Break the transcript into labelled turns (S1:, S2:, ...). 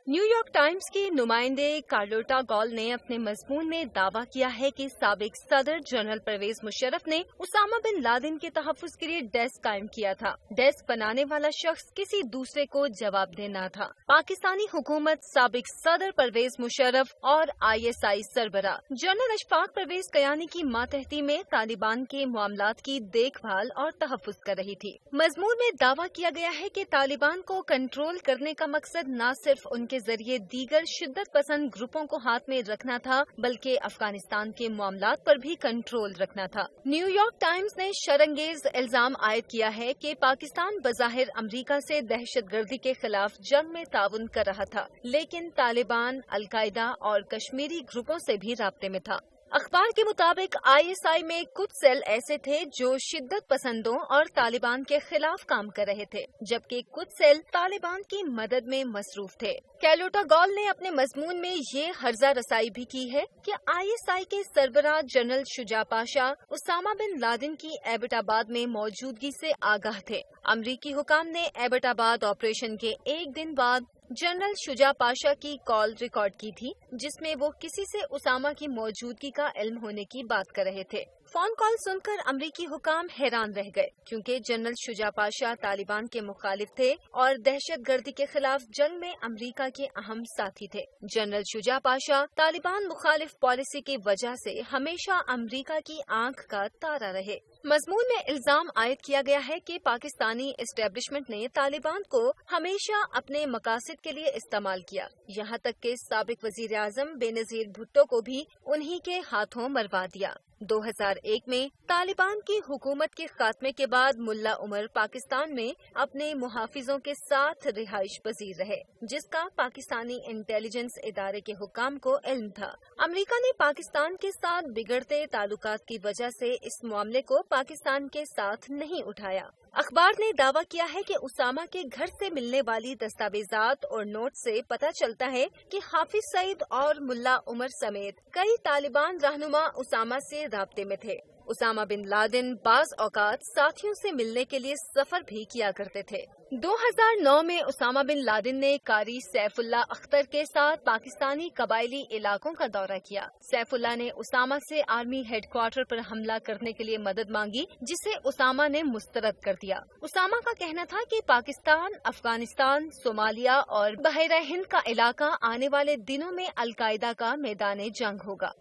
S1: New York times की नुमाइंदे Carlotta gall ने अपने मजमून में दावा किया है कि साबिक सदर जनरल परवेज मुशर्रफ ने उसामा बिन लादेन के तहफ्फुज के लिए डेस्क कायम किया था। डेस्क बनाने वाला शख्स किसी दूसरे को जवाबदेह न था। पाकिस्तानी हुकूमत, साबिक सदर परवेज मुशर्रफ और ISI सरबरा जनरल अशफाक परवेज कयानी की मातहती में तालिबान के मामलात की देखभाल और तहफ्फुज कर रही थी। मजमून में दावा किया गया है कि तालिबान को कंट्रोल करने का मकसद न सिर्फ उनके जरिए दीगर शिद्दत पसंद ग्रुपों को हाथ में रखना था, बल्कि अफगानिस्तान के मामलात पर भी कंट्रोल रखना था। न्यूयॉर्क टाइम्स ने शरंगेज इल्जाम आयद किया है कि पाकिस्तान बज़ाहिर अमरीका से दहशतगर्दी के खिलाफ जंग में ताउन कर रहा था, लेकिन तालिबान, अलकायदा और कश्मीरी ग्रुपों से भी राब्ते में था। अखबार के मुताबिक ISI में कुछ सेल ऐसे थे जो शिद्दत पसंदों और तालिबान के खिलाफ काम कर रहे थे, जबकि कुछ सेल तालिबान की मदद में मसरूफ थे। कार्लोटा गॉल ने अपने मजमून में ये हर्जा रसाई भी की है कि ISI के सरबराह general Shuja Pasha Osama bin Laden की एबटाबाद में मौजूदगी से आगाह थे। अमरीकी हुकाम ने एबटाबाद ऑपरेशन के एक दिन बाद जनरल शुजा पाशा की कॉल रिकॉर्ड की थी, जिसमें वो किसी से उसामा की मौजूदगी का इल्म होने की बात कर रहे थे। फोन कॉल सुनकर अमरीकी हुकाम हैरान रह गए, क्योंकि जनरल शुजा पाशा तालिबान के मुखालिफ थे और दहशतगर्दी के खिलाफ जंग में अमरीका के अहम साथी थे। जनरल शुजा पाशा तालिबान मुखालिफ पॉलिसी की वजह से हमेशा अमरीका की आंख का तारा रहे। मजमून में इल्जाम आयद किया गया है कि पाकिस्तानी एस्टेब्लिशमेंट ने तालिबान को हमेशा अपने मकासद के लिए इस्तेमाल किया, यहाँ तक कि साबिक वजीर आजम बेनजीर भुट्टो को भी उन्हीं के हाथों मरवा दिया। 2001 में तालिबान की हुकूमत के खात्मे के बाद मुल्ला उमर पाकिस्तान में अपने मुहाफिजों के साथ रिहाइश पजीर रहे, जिसका पाकिस्तानी इंटेलिजेंस इदारे के हुकाम को इल्म था। अमेरिका ने पाकिस्तान के साथ बिगड़ते ताल्लुकात की वजह से इस मामले को पाकिस्तान के साथ नहीं उठाया। अखबार ने दावा किया है कि उसामा के घर से मिलने वाली दस्तावेजात और नोट से पता चलता है कि हाफिज सईद और मुल्ला उमर समेत कई तालिबान रहनुमा उसामा से राब्ते में थे। उसामा बिन लादेन बाज औकात साथियों से मिलने के लिए सफर भी किया करते थे। 2009 में उसामा बिन लादेन ने कारी सैफुल्लाह अख्तर के साथ पाकिस्तानी कबायली इलाकों का दौरा किया। सैफुल्लाह ने उसामा से आर्मी हेडक्वार्टर पर हमला करने के लिए मदद मांगी, जिसे उसामा ने मुस्तरद कर दिया। उसामा का कहना था कि पाकिस्तान, अफगानिस्तान, सोमालिया और बहरा हिंद का इलाका आने वाले दिनों में अलकायदा का मैदान जंग होगा।